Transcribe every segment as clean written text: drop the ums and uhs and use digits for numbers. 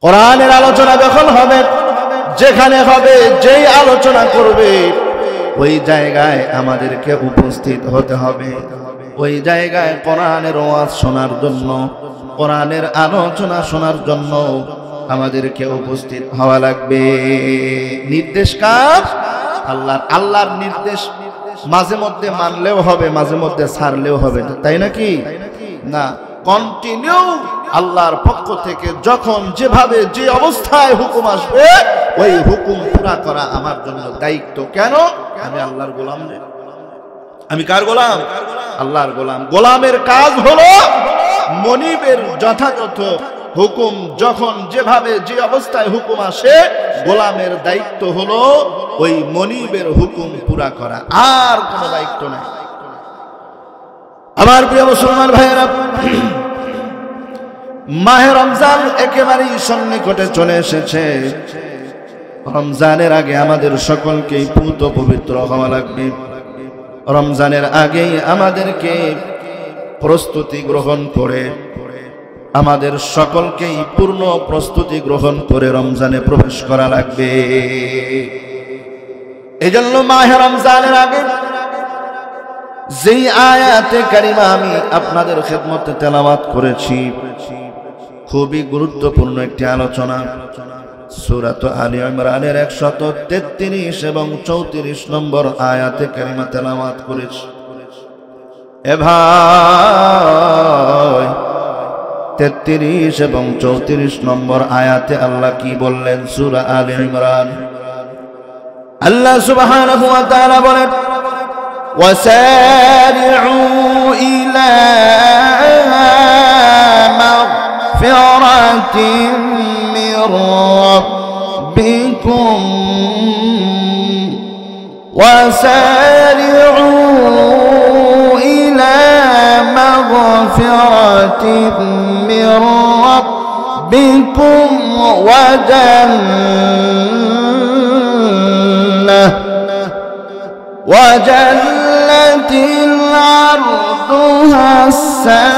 কোরআনের আলোচনা যখন হবে, যেখানে হবে, যেই আলোচনা করবে, ওই জায়গায় আমাদেরকে উপস্থিত হতে হবে। ওই জায়গায় কোরআনের ওয়াজ শোনার জন্য, কোরআনের আলোচনা শোনার জন্য আমাদেরকে উপস্থিত হওয়া লাগবে। নির্দেশ কার? আল্লাহর। আল্লাহর নির্দেশ মাঝে মধ্যে মানলেও হবে, মাঝে মধ্যে ছাড়লেও হবে, তাই নাকি? না, কন্টিনিউ আল্লাহর পক্ষ থেকে যখন যেভাবে যে অবস্থায় হুকুম আসবে, ওই হুকুম পুরা করা আমার জন্য দায়িত্ব। কেন? আমি আল্লাহর গোলাম। আমি কার গোলাম? আল্লাহর গোলাম। গোলামের কাজ হলো মনিবের যথাযথ হুকুম যখন যেভাবে যে অবস্থায় হুকুম আসে, গোলামের দায়িত্ব হলো ওই মনিবের হুকুম পুরা করা, আর কোনো দায়িত্ব নাই। আমার প্রিয় মুসলমান ভাইয়েরা, মাহে রমজান একেবারেই সন্নিকটে চলে এসেছে। রমজানের আগে আমাদের সকলকেই পূত পবিত্র হওয়া লাগবে। রমজানের আগেই আমাদেরকে প্রস্তুতি গ্রহণ করে, আমাদের সকলকেই পূর্ণ প্রস্তুতি গ্রহণ করে রমজানে প্রবেশ করা লাগবে। এজন্য মাহে রমজানের আগে যেই আয়াতে কারিমা আমি আপনাদের খেদমতে তেলাওয়াত করেছি, খুবই গুরুত্বপূর্ণ একটি আলোচনা। সূরাত আলী ইমরানের 133 এবং 34 নম্বর আয়াতে কারিমা তেলাওয়াত করেছি। এ ভাই, 33 এবং 34 নম্বর আয়াতে আল্লাহ কি বললেন? সূরা আলী ইমরান আল্লাহ সুবহানাহু ওয়া তাআলা বলেন, ওয়াসারি'উ ইলা মাগফিরাতিন মির রাব্বিকুম ওয়াসারি'উ ইলা মাগফিরাতিন মির রাব্বিকুম ওয়া وجنة عرضها السماوات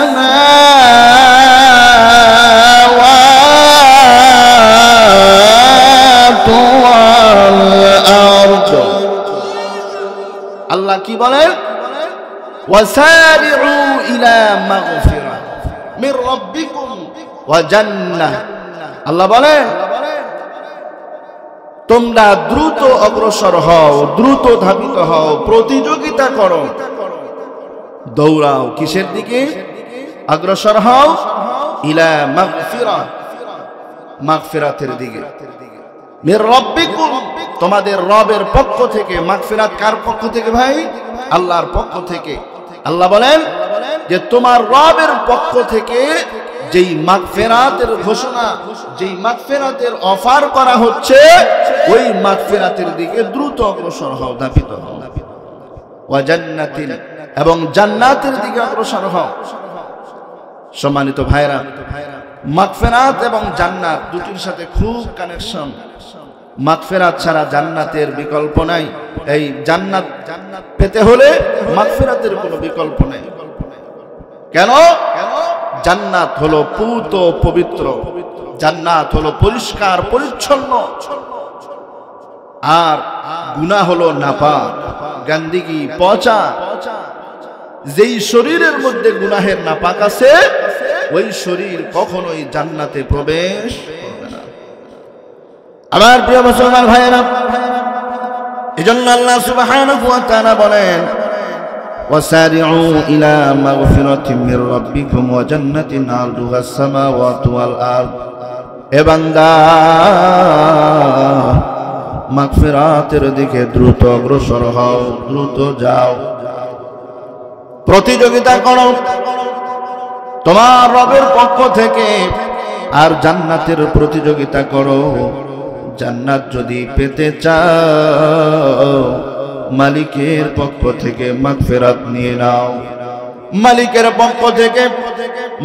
والأرض। আল্লাহ কি বলেন? وسارعوا إلى مغفرة من ربكم وجنة। আল্লাহ বলেন তোমরা দ্রুত অগ্রসর হও, দ্রুত ধাবিত হও, প্রতিযোগিতা করো, দৌড়াও। কিসের দিকে? অগ্রসর হও ইলা মাগফিরা, মাগফিরাতের দিকে। মির রাব্বিকুম, তোমাদের রবের পক্ষ থেকে। মাগফিরাত কার পক্ষ থেকে ভাই? আল্লাহর পক্ষ থেকে। আল্লাহ বলেন যে তোমার রবের পক্ষ থেকে যেই মাগফিরাতের ঘোষণা, যেই মাগফিরাতের অফার করা হচ্ছে, ওই মাগফিরাতের দিকে দ্রুত অগ্রসর হও, ধাবিত হও। ওয়া জান্নাতিন, এবং জান্নাতের দিকে অগ্রসর হও। সম্মানিত ভাইরা, মাগফিরাত এবং জান্নাত দুটির সাথে খুব কানেকশন। মাগফিরাত ছাড়া জান্নাতের বিকল্প নাই। এই জান্নাত পেতে হলে মাগফিরাতের কোনো বিকল্প নাই। কেন? জান্নাত হলো পূত পবিত্র, জান্নাত হলো পরিষ্কার পরিচ্ছন্ন, আর গুনাহ হলো নাপাক, গন্দিগি, পচা। যেই শরীরের মধ্যে গুনাহের নাপাক আছে, ওই শরীর কখনোই জান্নাতে প্রবেশ করবে না। আমার প্রিয় মুসলমান ভাইয়েরা, এজন্য আল্লাহ সুবহানাহু ওয়া তাআলা বলেন, وسارعوا إلى مغفرة من ربكم وجنة عرضها السماوات والأرض। এ বান্দা, মাগফিরাতের দিকে দ্রুত অগ্রসর হও, দ্রুত যাও, প্রতিযোগিতা করো তোমার রবের পক্ষ থেকে, আর জান্নাতের প্রতিযোগিতা করো। জান্নাত যদি পেতে চাও, মালিকের পক্ষ থেকে মাগফিরাত নিয়ে নাও। মালিকের পক্ষ থেকে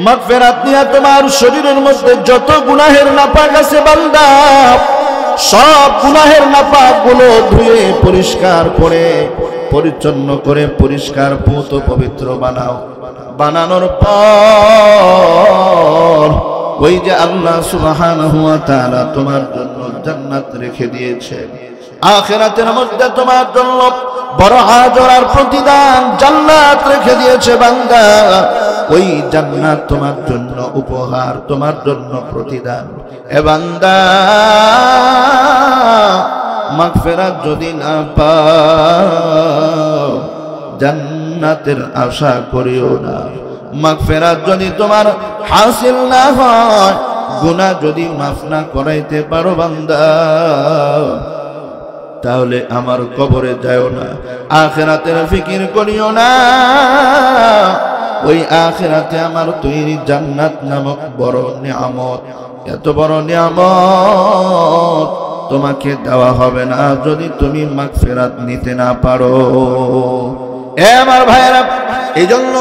মাগফিরাত নিয়ে তোমার শরীরের মধ্যে যত গুনাহের নাপাক আছে বান্দা, সব গুনাহের নাপাক গুলো ধুয়ে পরিষ্কার করে, পরিচ্ছন্ন করে, পরিষ্কার পূত পবিত্র বানাও। বানানোর পর ওই যে আল্লাহ সুবহানাহু ওয়া তাআলা তোমার জন্য জান্নাত রেখে দিয়েছে, আখিরাতের মধ্যে তোমার জন্য বড় আজর আর প্রতিদান জান্নাত রেখে দিয়েছে বান্দা। ওই জান্নাত তোমার জন্য উপহার, তোমার জন্য প্রতিদান। এ বান্দা, মাগফিরাত যদি না পাও জান্নাতের আশা করিও না। মাগফিরাত যদি তোমার হাসিল না হয়, গুনাহ যদি মাফ না করাইতে পারো বান্দা, তাহলে আমার কবরে যাও না, আখিরাতের ফিকির করিও না। ওই আখিরাতে আমার তৈরি জান্নাত নামক বড় নিয়ামত, এত বড় নিয়ামত তোমাকে দেওয়া হবে না যদি তুমি মাগফিরাত নিতে না পারো। এ আমার ভাইরা, এই জন্য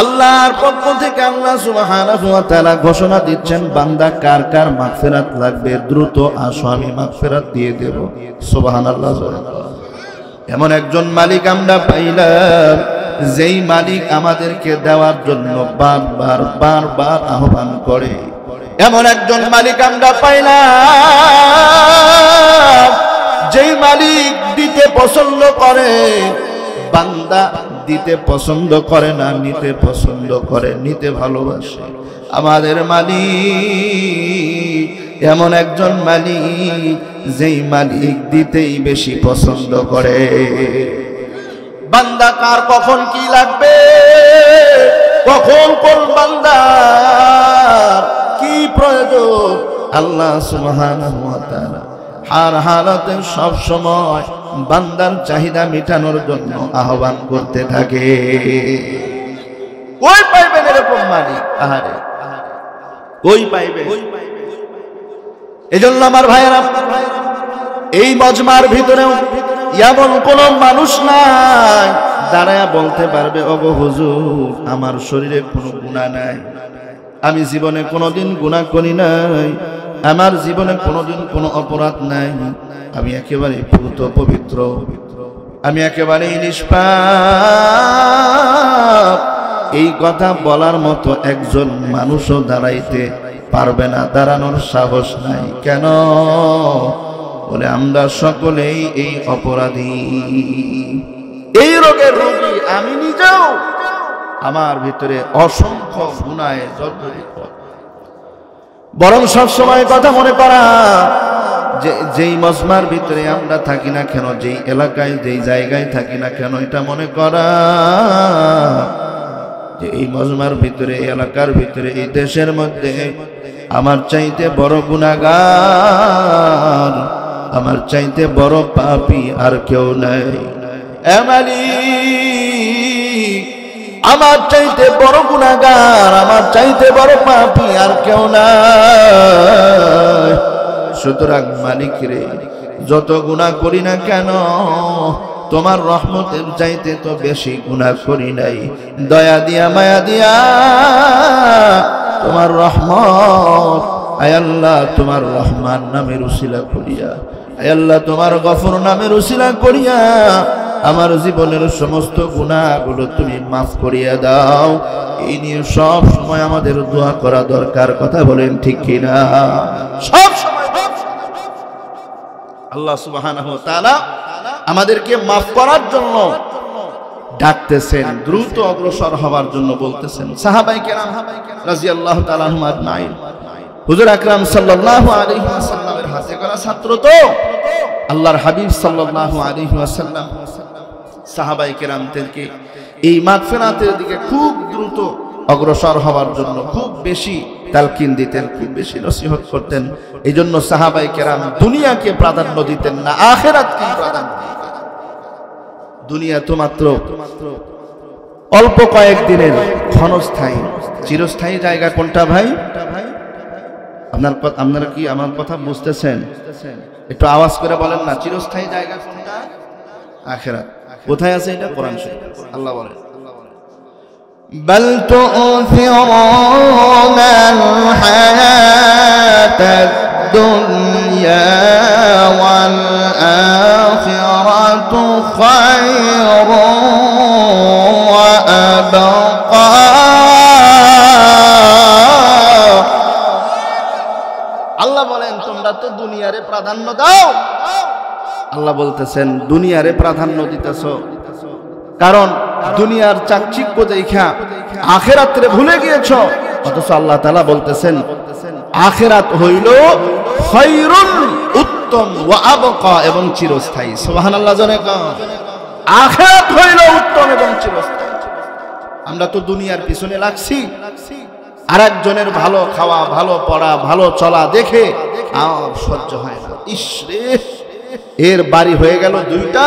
আল্লাহর পক্ষ থেকে আল্লাহ সুবহানাহু ওয়া তাআলা ঘোষণা দিচ্ছেন, বান্দা কার কার মাগফিরাত লাগবে দ্রুত আসো, আমি মাগফিরাত দিয়ে দেব। সুবহানাল্লাহ। এমন একজন মালিক আমরা পাইলাম, যেই মালিক আমাদেরকে দেওয়ার জন্য বারবার বারবার আহ্বান করে। এমন একজন মালিক আমরা পাইলাম, যেই মালিক দিতে পছন্দ করে, বান্দা দিতে পছন্দ করে না, নিতে পছন্দ করে, নিতে ভালোবাসে। আমাদের মালিক এমন একজন মালিক, যেই মালিক দিতেই বেশি পছন্দ করে। বান্দা কার কখন কি লাগবে, কখন কোন বান্দার কি প্রয়োজন, আল্লাহ সুবহানাহু ওয়া তাআলা হার হালাতে সব সময় বান্দার চাহিদা মেটানোর জন্য আহ্বান করতে থাকে। কই পাইবেন এরকম মালিক? আহারে কই পাইবে? এজন্য আমার ভাইয়েরা, এই মজমার ভিতরেও এমন কোন মানুষ নাই দাঁড়ায়া বলতে পারবে, ওগো হুজুর আমার শরীরে কোনো গুনাহ নাই, আমি জীবনে কোনোদিন গুনাহ করি নাই, আমার জীবনে কোনোদিন কোনো অপরাধ নাই, আমি একেবারে পূত পবিত্র, আমি একেবারে নিষ্পাপ। এই কথা বলার মতো একজন মানুষও দাঁড়াইতে পারবে না, দাঁড়ানোর সাহস নাই। কেন? বলে আমরা সকলেই এই অপরাধী, এই রোগের রোগী। আমি নিজেও, আমার ভিতরে অসংখ্য গুনাহে জর্জরিত। বরং সবসময় কথা মনে করা, যে যেই মজমার ভিতরে আমরা থাকি না কেন, যেই এলাকায় যেই জায়গায় থাকি না কেন, এটা মনে করা যে এই মজমার ভিতরে, এই এলাকার ভিতরে, এই দেশের মধ্যে আমার চাইতে বড় গুনাহগার, আমার চাইতে বড় পাপী আর কেউ নাই। এ মালিক, আমার চাইতে বড় গুনাহগার, আমার চাইতে বড় পাপী আর কেউ নাই। সুতরাং মালিক রে, যত গুনাহ করি না কেন, তোমার রহমতের চাইতে তো বেশি গুনাহ করি নাই। দয়া দিয়া মায়া দিয়া তোমার রহমত, আয় আল্লাহ তোমার রহমান নামের উসিলা করিয়া, আয় আল্লাহ তোমার গফর নামের উসিলা করিয়া আমার জীবনের সমস্ত গুনাহগুলো তুমি মাফ করিয়া দাও। এই নিয়ে সব সময় আমাদের দোয়া করা দরকার। কথা বলেন ঠিক কিনা? সব সময় আল্লাহ সুবহানাহু ওয়া তাআলা আমাদেরকে মাফ করার জন্য ডাকতেছেন, দ্রুত অগ্রসর হওয়ার জন্য বলতেছেন। সাহাবায়ে কেরাম রাদিয়াল্লাহু তাআলা আনহুম আজমাইন, হুজুর আকরাম সাল্লাল্লাহু আলাইহি ওয়াসাল্লামের হাতে গড়া ছাত্র তো আল্লাহর হাবিব সাল্লাল্লাহু আলাইহি ওয়াসাল্লাম সাহাবায়ে কেরামদেরকে এই মাগফিরাতের দিকে খুব দ্রুত অগ্রসর হওয়ার জন্য খুব বেশি তালকিন দিতেন, খুব বেশি নসিহত করতেন। এই জন্য সাহাবায়ে কেরাম দুনিয়াকে প্রাধান্য দিতেন না, আখিরাতকে প্রাধান্য দিতেন। দুনিয়া তো মাত্র অল্প কয়েকদিনের ক্ষণস্থায়ী, চিরস্থায়ী জায়গা কোনটা ভাই? আপনারা কি আমার কথা বুঝতেছেন? একটু আওয়াজ করে বলেন না, চিরস্থায়ী জায়গা কোনটা? আখিরাত। কোথায় আছে এটা? কোরআন শরীফ। আল্লাহ বলেন, بل تؤثرون الحياة الدنيا والآخرة خير وأبقى তোমরা তো দুনিয়ারে প্রাধান্য দাও। আল্লাহ বলতেছেন দুনিয়ারে প্রাধান্য দিতেছ, কারণ দুনিয়ার চাকচিক্য দেখা আখিরাতরে ভুলে গিয়েছ। অথচ আল্লাহ তাআলা বলতেছেন আখিরাত হইল খায়রুন, উত্তম, ওয়া আবকা, এবং চিরস্থায়ী। সুবহানাল্লাহ জনে কও, আখিরাত হইল উত্তম এবং চিরস্থায়ী। আমরা তো দুনিয়ার পিছনে লাগছি, আরেকজনের ভালো খাওয়া, ভালো পড়া, ভালো চলা দেখে আর সহ্য হয় না। ইসরে, এর বাড়ি হয়ে গেল দুইটা,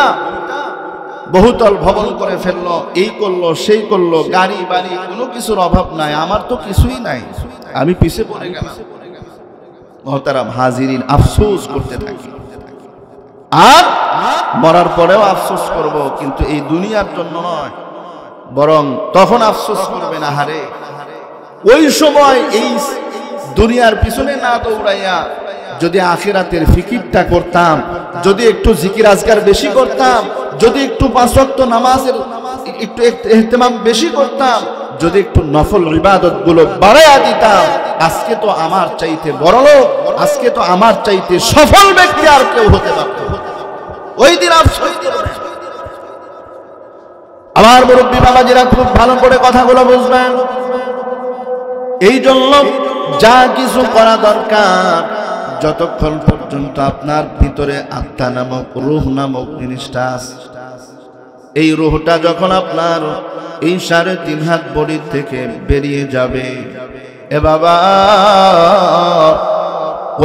বহুতল ভবন করে ফেললো, এই করলো সেই করলো, গাড়ি বাড়ি কোনো কিছুর অভাব নাই, আমার তো কিছুই নাই, আমি পিছে পড়ে গেলাম। মুহতারাম হাজিরিন, আফসোস করতে থাকি, আর মরার পরেও আফসোস করব, কিন্তু এই দুনিয়ার জন্য নয়, বরং তখন আফসোস করবে না, হারে ওই সময় এই দুনিয়ার পিছনে না দৌড়াইয়া যদি আখিরাতের ফিকিরটা করতাম, যদি একটু জিকির আজকার বেশি করতাম, যদি একটু পাঁচ ওয়াক্ত নামাজের একটু ইহতিমাম বেশি করতাম, যদি একটু নফল ইবাদত গুলো বাড়াইয়া দিতাম, আজকে তো আমার চাইতে বড় লোক, আজকে তো আমার চাইতে সফল ব্যক্তি আর কেউ হতে পারত। ওই দিন আফসোস করবে। আমার মুরব্বী বাবাজিরা খুব ভালো করে কথাগুলো বুঝবেন। এই জন্য যা কিছু করা দরকার, যতক্ষণ পর্যন্ত আপনার ভিতরে আত্মা নামক রূহ নামক জিনিসটা আছে, এই রূহটা যখন আপনার এই 3.5 হাত বডির থেকে বেরিয়ে যাবে, এ বাবা,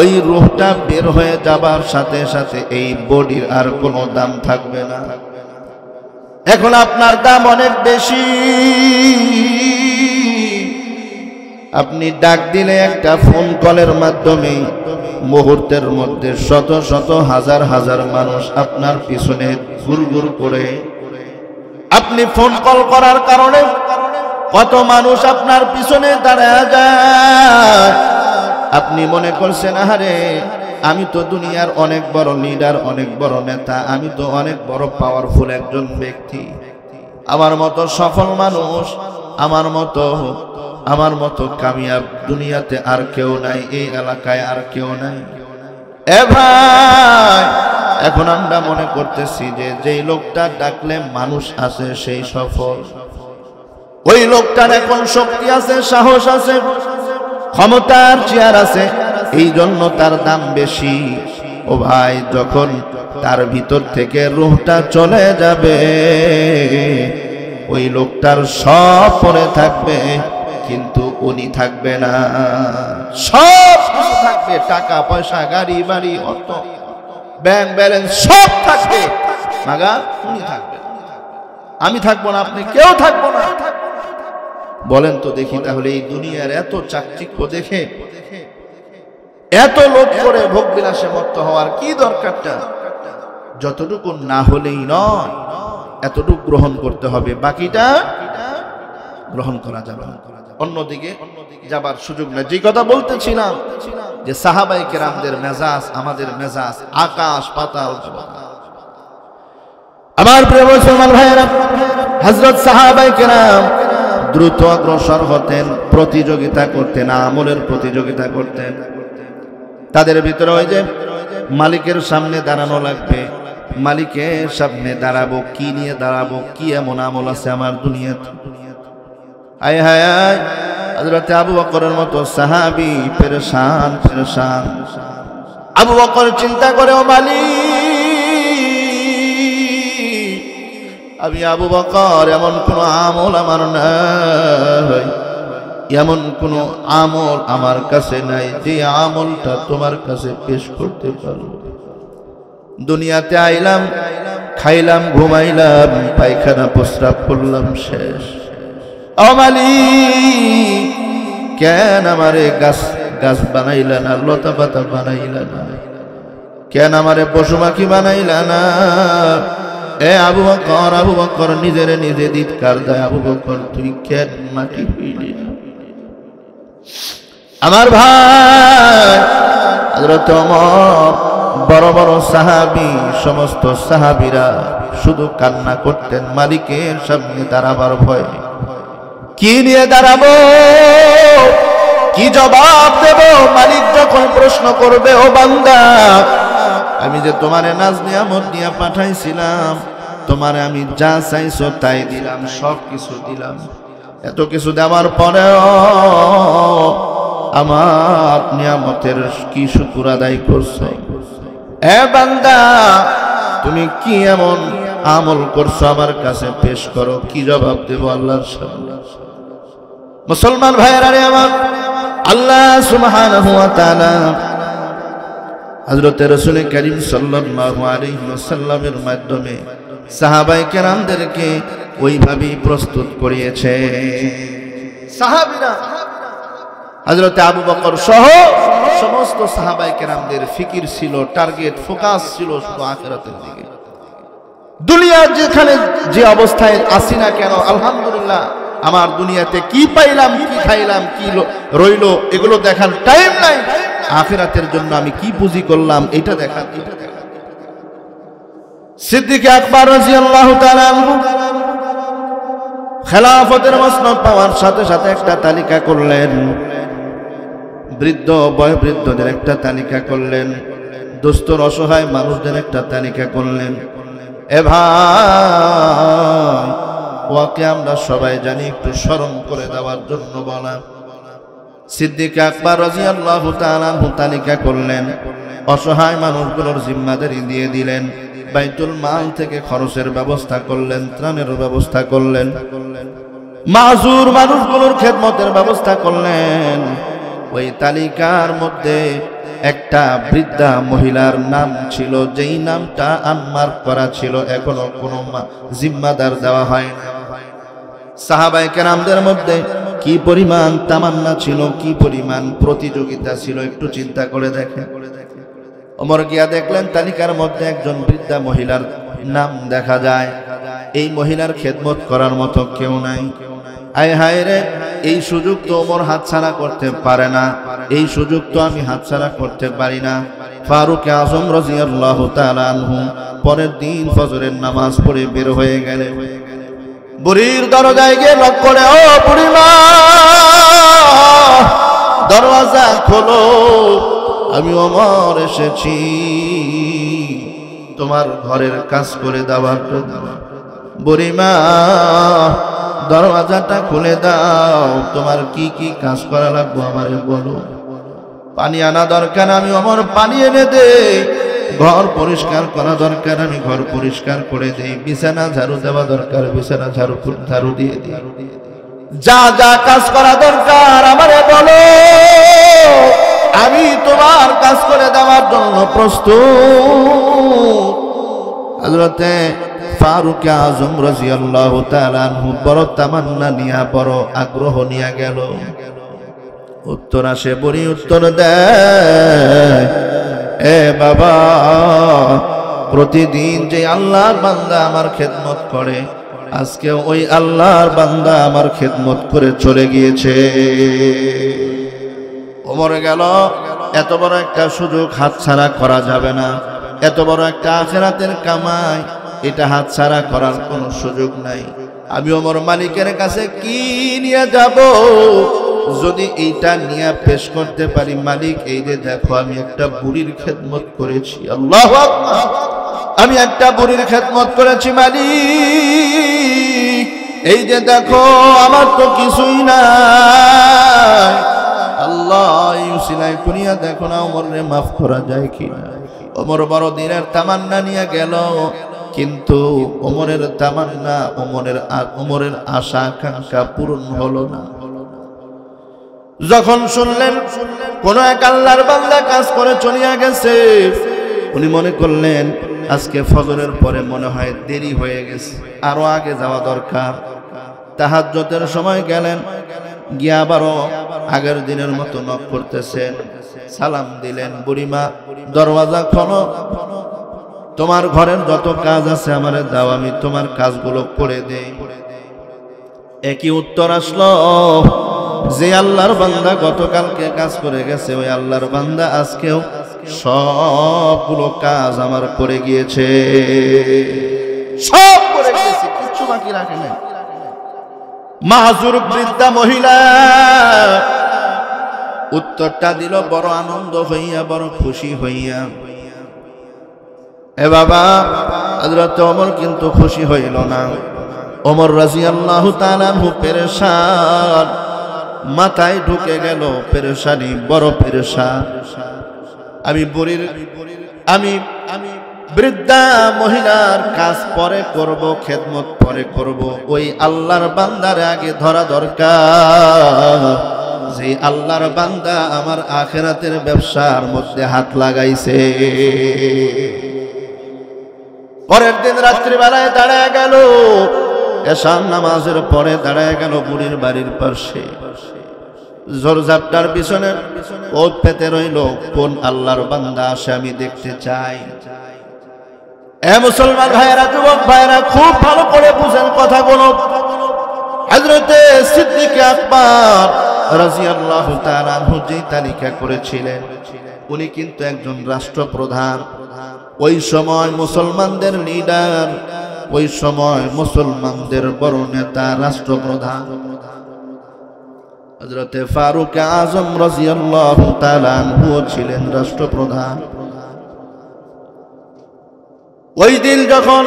ওই রূহটা বের হয়ে যাবার সাথে সাথে এই বডির আর কোনো দাম থাকবে না। এখন আপনার দাম অনেক বেশি। আপনি ডাক দিলে একটা ফোন কলের মাধ্যমে মুহূর্তের মধ্যে শত শত হাজার হাজার মানুষ আপনার পিছনে ঘুরঘুর করে, আপনি ফোন কল করার কারণে কত মানুষ আপনার পিছনে দাঁড়ায় যায়। আপনি মনে করছেন আরে আমি তো দুনিয়ার অনেক বড় লিডার, অনেক বড় নেতা, আমি তো অনেক বড় পাওয়ারফুল একজন ব্যক্তি, আমার মতো সফল মানুষ, আমার মতো কামিয়াব দুনিয়াতে আর কেউ নাই, এই এলাকায় আর কেউ নাই। এ ভাই, এখন আমরা মনে করতেছি যে যেই লোকটা ডাকলে মানুষ আছে সেই সফল, ওই লোকটার এখন শক্তি আছে, সাহস আছে, ক্ষমতার চেয়ার আছে, এই জন্য তার দাম বেশি। ও ভাই, যখন তার ভিতর থেকে রূহটা চলে যাবে, ওই লোকটার সব পড়ে থাকবে, কিন্তু উনি থাকবে না। সব কিছু থাকবে, টাকা পয়সা, গাড়ি বাড়ি, অর্থ, ব্যাংক ব্যালেন্স সব থাকবে, মাগা উনি থাকবে, আমি থাকবো না, আপনি কেউ থাকবো না। বলেন তো দেখি, তাহলে এই দুনিয়ার এত চাকচিক্য দেখে, এত লোভ করে ভোগ বিলাসে মত্ত হওয়ার কি দরকারটা? যতটুকু না হলেই নয়, এতটুকু গ্রহণ করতে হবে, বাকিটা গ্রহণ করা যাবে না, অন্যদিকে যাবার সুযোগ নেই। যে কথা বলতেছিলাম যে সাহাবায়ে কেরামদের মেজাজ আমাদের মেজাজ আকাশ পাতাল। আমার প্রিয় মুসলমান ভাইয়েরা, হযরত সাহাবায়ে কেরাম দ্রুত অগ্রসর হতেন, প্রতিযোগিতা করতেন, আমলের প্রতিযোগিতা করতেন। তাদের ভিতরে ওই যে মালিকের সামনে দাঁড়ানো লাগবে, মালিকের সামনে দাঁড়াবো, কি নিয়ে দাঁড়াবো, কি এমন আমল আছে আমার দুনিয়াতে। আয় হায় হায়, হযরত আবু বকরের মতো সাহাবী পেরেশান। আবু বকর চিন্তা করে, ও মালিক, আমি আবু বকর, এমন কোন আমল আমার নাই, এমন কোন আমল আমার কাছে নাই যে আমলটা তোমার কাছে পেশ করতে পারবো। দুনিয়াতে আইলাম, খাইলাম, ঘুমাইলাম, পায়খানা প্রস্রাব করলাম, শেষ। ও মালিক, কেন আমারে গাছ বানাইলা না, লতা পাতা বানাইলা না, কেন আমারে পশু পাখি বানাইলা না? এ আবু বকর নিজের নিজে ধিক্কার দেয়, আবু বকর তুই কেন মাটি হইলি না? আমার ভাই হযরত ওমর, বড় বড় সাহাবী, সমস্ত সাহাবীরা শুধু কান্না করতেন মালিকের সামনে দাঁড়াবার ভয়ে। কি নিয়ে দাঁড়াবো, কি জবাব দেব? মালিক যখন প্রশ্ন করবে, ও বান্দা, আমি যে তোমারে নাজ নিয়ামত নিয়ে পাঠাইছিলাম, তোমারে আমি যা চাইছো তাই দিলাম, সব কিছু দিলাম, এত কিছু দেওয়ার পরেও আমার নিয়ামতের কি শুকর আদায় করছো? এ বান্দা, তুমি কি এমন আমল করছো আমার কাছে পেশ করো, কি জবাব দেব আল্লাহর সামনে? মুসলমান ভাইয়েরা রে আমার, আল্লাহ সুবহানাহু ওয়া তাআলা হযরত রাসূল করিম সাল্লাল্লাহু আলাইহি ওয়াসাল্লামের মাধ্যমে সাহাবায়ে কেরামদেরকে ওইভাবেই প্রস্তুত করিয়েছে। সাহাবীরা হযরত আবু বকর সহ সমস্ত সাহাবায়ে কেরামদের ফিকির ছিল, টার্গেট, ফোকাস ছিল শুধু আখিরাতের দিকে। দুনিয়ার যেখানে যে অবস্থায় আসি না কেন, আলহামদুলিল্লাহ, আমার দুনিয়াতে কি পাইলাম, কি খাইলাম, কি রইলো, এগুলো দেখার টাইম নাই। আখিরাতের জন্য আমি কি পুঁজি করলাম এটা দেখার। সিদ্দিক আকবর রাদিয়াল্লাহু তাআলা আনহু খেলাফতের মসনদ পাওয়ার সাথে সাথে একটা তালিকা করলেন, বৃদ্ধ বয়োবৃদ্ধদের একটা তালিকা করলেন, দুস্থর অসহায় মানুষদের একটা তালিকা করলেন। এ ভাই, ওকে আমরা সবাই জানি, একটু স্মরণ করে দেওয়ার জন্য বলা। সিদ্দিক আকবর রাদিয়াল্লাহু তাআলা আনহু তালিকা করলেন, অসহায় মানুষগুলোর জিম্মাদারি দিয়ে দিলেন, বাইতুল মাল থেকে খরচের ব্যবস্থা করলেন, ত্রাণের ব্যবস্থা করলেন, মাযুর মানুষগুলোর খেদমতের ব্যবস্থা করলেন। ওই তালিকার মধ্যে একটা বৃদ্ধা মহিলার নাম ছিল, যেই নামটা আনমার্ক করা ছিল, এখনো কোনো জিম্মাদার দেওয়া হয় না। সাহাবায়ে কেরামদের মধ্যে কি পরিমাণ তামান্না ছিল, কি পরিমাণ প্রতিযোগিতা ছিল, একটু চিন্তা করে দেখেন। ওমর গিয়া দেখলেন তালিকার মধ্যে একজন বৃদ্ধা মহিলার নাম দেখা যায়। এই মহিলার খেদমত করার মতো কেউ নাই। আয় হায় রে, এই সুযোগ তো ওমর হাতছাড়া করতে পারে না, এই সুযোগ তো আমি হাতছাড়া করতে পারি না। ফারুক আযম রাদিয়াল্লাহু তাআলা আনহু পরের দিন ফজরের নামাজ পড়ে বের হয়ে গেলেন। বুড়ির দরজায় গিয়ে নক করে, ও বুড়িমা, দরওয়াজা খোলো, আমি ওমর এসেছি তোমার ঘরের কাজ করে দেওয়ার জন্য। বুড়িমা, দরওয়াজাটা খুলে দাও, তোমার কি কি কাজ করা লাগবে আমারে বলো। পানি আনা দরকার, আমি ওমর পানি এনে দেই। ঘর পরিষ্কার করা দরকার, আমি ঘর পরিষ্কার করে দেই। বিছানা ঝাড়ু দেওয়া দরকার, বিছানা ঝাড়ু দিয়ে দিই। যা যা কাজ করা দরকার আমারে বলো, আমি তোমার কাজ করে দেওয়ার জন্য প্রস্তুত। হযরতে ফারুক আযম রাদিয়াল্লাহু তাআলা আনহু বড় তামান্না নিয়া, বড় আগ্রহ নিয়া গেল। উত্তর আসে, বুড়ি উত্তর দেয়, এ বাবা, প্রতিদিন যে আল্লাহর বান্দা আমার খেদমত করে, আজকে ওই আল্লাহর বান্দা আমার খেদমত করে চলে গিয়েছে। ওমর গেল, এত বড় একটা সুযোগ হাতছাড়া করা যাবে না, এত বড় একটা আখিরাতের কামাই, এটা হাতছাড়া করার কোনো সুযোগ নাই। আমি ওমর মালিকের কাছে কি নিয়ে যাব? যদি এইটা নিয়ে পেশ করতে পারি, মালিক এই যে দেখো আমি একটা বুড়ির খেদমত করেছি, আল্লাহু আকবার, আমি একটা বুড়ির খেদমত করেছি মালিক, এই যে দেখো আমার তো কিছুই নাই। আল্লাহ ইউসিলাই কুনিয়া দেখো না ওমরে মাফ করা যায় কিনা। ওমর বড় দিনের তামান্না নিয়ে গেল, কিন্তু ওমরের তামান্না, ওমরের আশা আকাঙ্ক্ষা পূরণ হলো না। যখন শুনলেন কোন এক আল্লাহর বান্দা কাজ করে চলিয়া গেছে, উনি মনে করলেন আজকে ফজরের পরে মনে হয় দেরি হয়ে গেছে, আরো আগে যাওয়া দরকার। তাহাজ্জুদের সময় গেলেন, গিয়া আবারও আগের দিনের মতো নক করতেছেন। সালাম দিলেন, বুড়িমা দরওয়াজা খোলো, তোমার ঘরের যত কাজ আছে আমারে দাও, আমি তোমার কাজগুলো করে দেই। একই উত্তর আসলো, যে আল্লাহর বান্দা গতকালকে কাজ করে গেছে, ওই আল্লাহর বান্দা আজকেও সবগুলো কাজ আমার করে গিয়েছে, সব করে গিয়েছে, কিছু বাকি রাখে নাই। মাহজুর বৃদ্ধা মহিলা উত্তরটা দিল বড় আনন্দ হইয়া, বড় খুশি হইয়া। এ বাবা, হযরত ওমর কিন্তু খুশি হইল না। ওমর রাদিয়াল্লাহু তাআলা আনহু পেরেশান, মাথায় ঢুকে গেল পেরেশানি, বড় পেরেশান। আমি বৃদ্ধা মহিলার কাজ পরে করব, খেদমত পরে করব, ওই আল্লাহর বান্দার আগে ধরা দরকার, যে আল্লাহর বান্দা আমার আখিরাতের ব্যবসার মধ্যে হাত লাগাইছে। পরের দিন রাত্রিবেলায় দাঁড়ায় গেল, এশার নামাজের পরে দাঁড়ায় গেল বুড়ির বাড়ির পাশে। জোরজাপটার পিছনে ওত পেতে রইল, কোন আল্লাহর বান্দা আসে আমি দেখতে চাই। এ মুসলমান ভাইয়েরা, যুবক ভাইয়েরা, খুব ভালো করে বুঝেন কথাগুলো। হযরতে সিদ্দিক আকবর রাদিয়াল্লাহু তাআলা আনহু যে তালিকা করেছিলেন, উনি কিন্তু একজন রাষ্ট্রপ্রধান। ওই সময় মুসলমানদের লিডার, ওই সময় মুসলমানদের বড় নেতা, রাষ্ট্রপ্রধান হযরতে ফারুক আজম রাদিয়াল্লাহু তাআলা আনহু ছিলেন রাষ্ট্রপ্রধান। ওই দিন যখন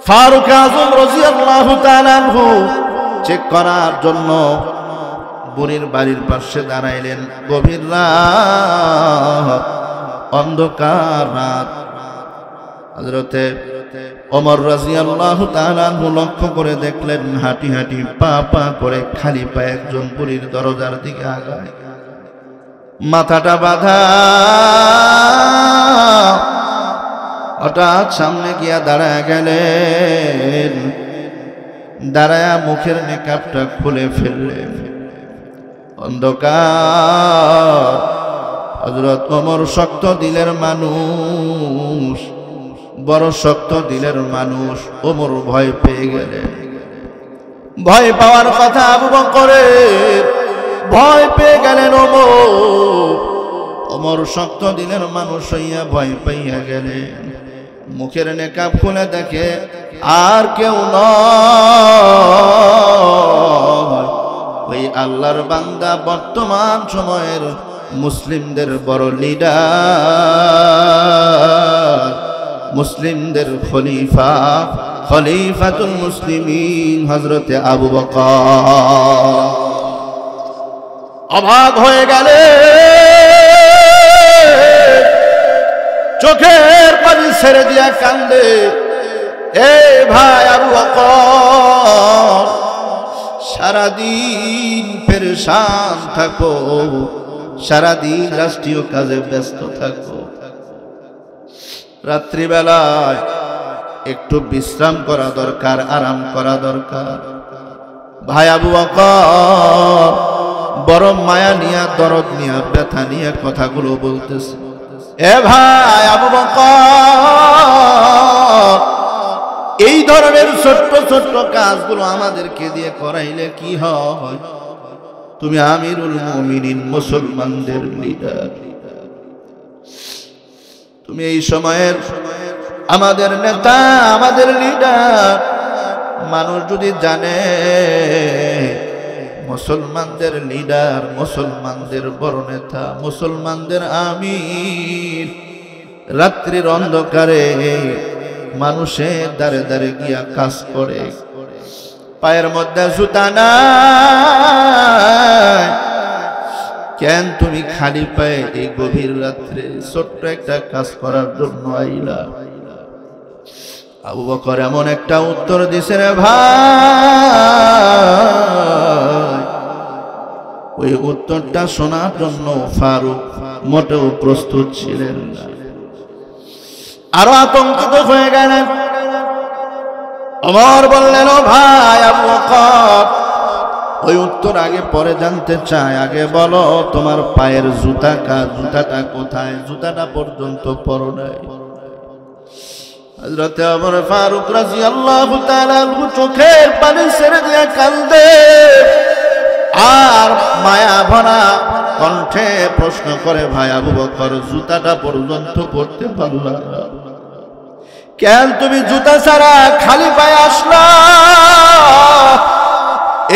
ফারুক আজম রাদিয়াল্লাহু তাআলা আনহু চেক করার জন্য বুড়ির বাড়ির পাশে দাঁড়াইলেন, গভীর রাত, অন্ধকার রাত। হযরতে ওমর রাদিয়াল্লাহু তাআলা আনহু লক্ষ্য করে দেখলেন, হাঁটি হাঁটি পা পা করে খালি পায়ে একজন বুড়ির দরজার দিকে আগায়, মাথাটা বাঁধা। হঠাৎ সামনে গিয়া দাঁড়ায় গেলেন, দাঁড়ায়া মুখের নেকাবটা খুলে ফেললেন। অন্ধকার। হযরত ওমর শক্ত দিলের মানুষ, বড় শক্ত দিলের মানুষ। ওমর ভয় পেয়ে গেলেন। ভয় পাওয়ার কথা আবু বকরের, ভয় পেয়ে গেলেন ওমর। ওমর শক্ত দিলের মানুষ হইয়া ভয় পাইয়া গেলেন। মুখের নেকাব খুলে দেখে আর কেউ নয়, ওই আল্লাহর বান্দা, বর্তমান সময়ের মুসলিমদের বড় লিডার, মুসলিমদের খলিফা, খলিফাতুল মুসলিমিন হযরতে আবু বকর। অবাক হয়ে গেলে, চোখের পানি ছেড়ে দিয়া কান্দে, এ ভাই আবু বকর, সারাদিন পেরেশান থাকো, সারাদিন রাষ্ট্রীয় কাজে ব্যস্ত থাকো, রাত্রিবেলায় একটু বিশ্রাম করা দরকার, আরাম করা দরকার। ভাই আবু বকর বড় মায়া নিয়া, দরদ নিয়া, ব্যথা নিয়ে কথাগুলো বলতেছে। এ ভাই আবু বকর, এই ধরনের ছোট্ট ছোট্ট কাজগুলো আমাদেরকে দিয়ে করাইলে কি হয়? তুমি আমিরুল মুমিনিন, মুসলমানদের লিডার, তুমি এই সময়ের আমাদের নেতা, আমাদের লিডার। মানুষ যদি জানে মুসলমানদের লিডার, মুসলমানদের বড় নেতা, মুসলমানদের আমির রাত্রির অন্ধকারে মানুষের দ্বারে দ্বারে গিয়া কাজ করে, পায়ের মধ্যে জুতা নাই, কেন তুমি খালি পায়ে এই গভীর রাত্রে ছোট্ট একটা কাজ করার জন্য আইলা? আবু বকর এমন একটা উত্তর দিছে রে ভাই, ওই উত্তরটা শোনার জন্য ফারুক মোটেও প্রস্তুত ছিলেন না। আরো আতঙ্কিত হয়ে গেলেন। ওমর বললেন, ও ভাই আবু বকর, ওই উত্তর আগে পরে জানতে চাই, আগে বলো তোমার পায়ের জুতাটা কোথায়? জুতাটা পর্যন্ত পরো নাই। হযরতে ওমর ফারুক রাদিয়াল্লাহু তাআলা আনহু চোখের পানি ছেড়ে দিয়ে কান্দে, আর মায়া ভরা কণ্ঠে প্রশ্ন করে, ভাই আবু বকর, জুতাটা পর্যন্ত পরতে পারলা না কেন? তুমি জুতা ছাড়া খালি পায়ে আসলা?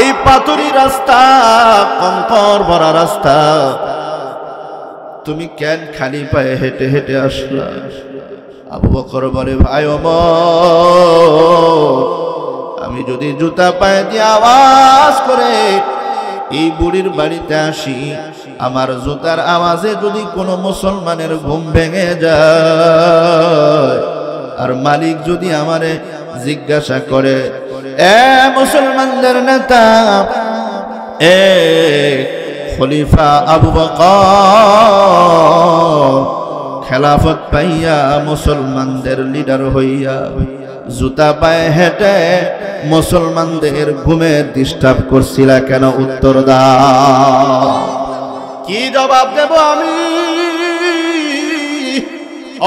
এই পাথুরি রাস্তা, কঙ্কর ভরা রাস্তা, তুমি কেন খালি পায়ে হেঁটে হেঁটে আসলা? আবু বকর বলে, ভাই ওমর, আমি যদি জুতা পায়ে দিয়ে আওয়াজ করে এই বুড়ির বাড়িতে আসি, আমার জুতার আওয়াজে যদি কোনো মুসলমানের ঘুম ভেঙে যায়, আর মালিক যদি আমারে জিজ্ঞাসা করে, এ মুসলমানদের নেতা, এ খলিফা আবু বকর, খেলাফত পাইয়া মুসলমানদের লিডার হইয়া জুতা পায়ে হেঁটে মুসলমানদের ঘুমের ডিস্টার্ব করছিলা কেন? উত্তর দাও। কি জবাব দেব আমি?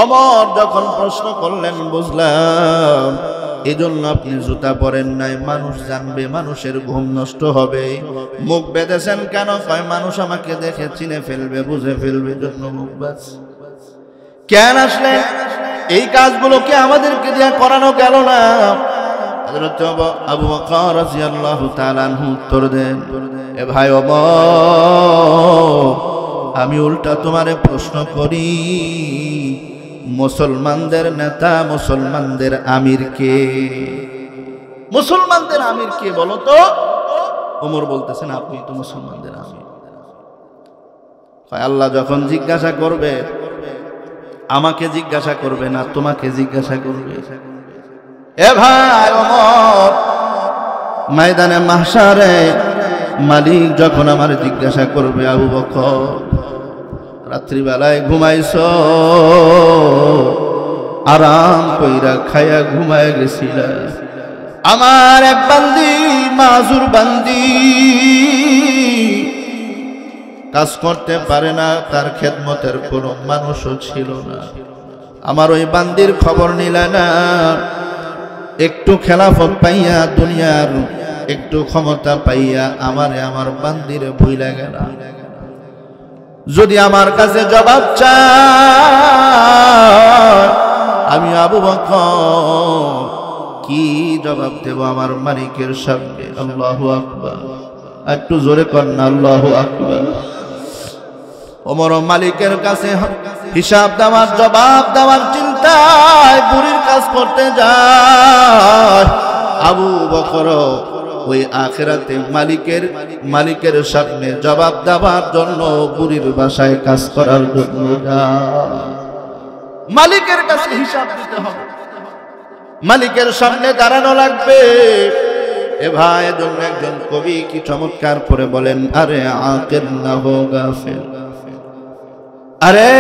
ওমর যখন প্রশ্ন করলেন, বুঝলাম এই জন্য আপনি জুতা পরেন নাই, মানুষ জানবে, মানুষের ঘুম নষ্ট হবে। মুখ বেঁধেছেন কেন? কয় মানুষ আমাকে দেখে চিনে ফেলবে, বুঝে ফেলবে, জন্য মুখ বাঁধ। কেন আসলেন? এই কাজগুলোকে আমাদেরকে দিয়ে করানো গেল না? হযরত আবু বকর রাদিয়াল্লাহু তাআলা আনহু উত্তর দেন, এ ভাই ওমর, আমি উল্টা তোমারে প্রশ্ন করি, মুসলমানদের নেতা, মুসলমানদের আমির কে? মুসলমানদের আমির কে বলো তো? ওমর বলতেছেন, আপনি তো মুসলমানদের আমির। আল্লাহ যখন জিজ্ঞাসা করবে, আমাকে জিজ্ঞাসা করবে না, তোমাকে জিজ্ঞাসা করবে। এ ভাই ওমর, ময়দানে মাহশারে মালিক যখন আমার জিজ্ঞাসা করবে, আবু বকর রাত্রিবেলায় ঘুমাইছো, আরাম কইরা খায়া ঘুমায় গেছিলা, আমার এক বান্দি, মাজুর বান্দি, কাজ করতে পারে না, তার খেদমতের কোনো মানুষও ছিল না, আমার ওই বান্দির খবর নিলে না, একটু খেলাফত পাইয়া, দুনিয়ার একটু ক্ষমতা পাইয়া আমারে আমার বান্দিরে ভুইলা গেল। যদি আমার কাছে জবাব চায়, আমি আবু বকর কি জবাব দেব আমার মালিকের সামনে? আল্লাহু আকবার। একটু জোরে কর না, আল্লাহু আকবার। ওমর মালিকের কাছে হিসাব দেওয়ার, জবাব দেওয়ার চিন্তায় বুড়ির কাজ করতে যায়। আবু বকর ওই আখিরাতে মালিকের সামনে জবাব দেওয়ার জন্য বুড়ির বাসায় কাজ করার জন্য মালিকের কাছে হিসাব দিতে হবে, মালিকের সামনে দাঁড়ানো লাগবে। এ ভাই, এজন্য একজন কবি কি চমৎকার করে বলেন, আরে আকিল না হো গাফিল, अरे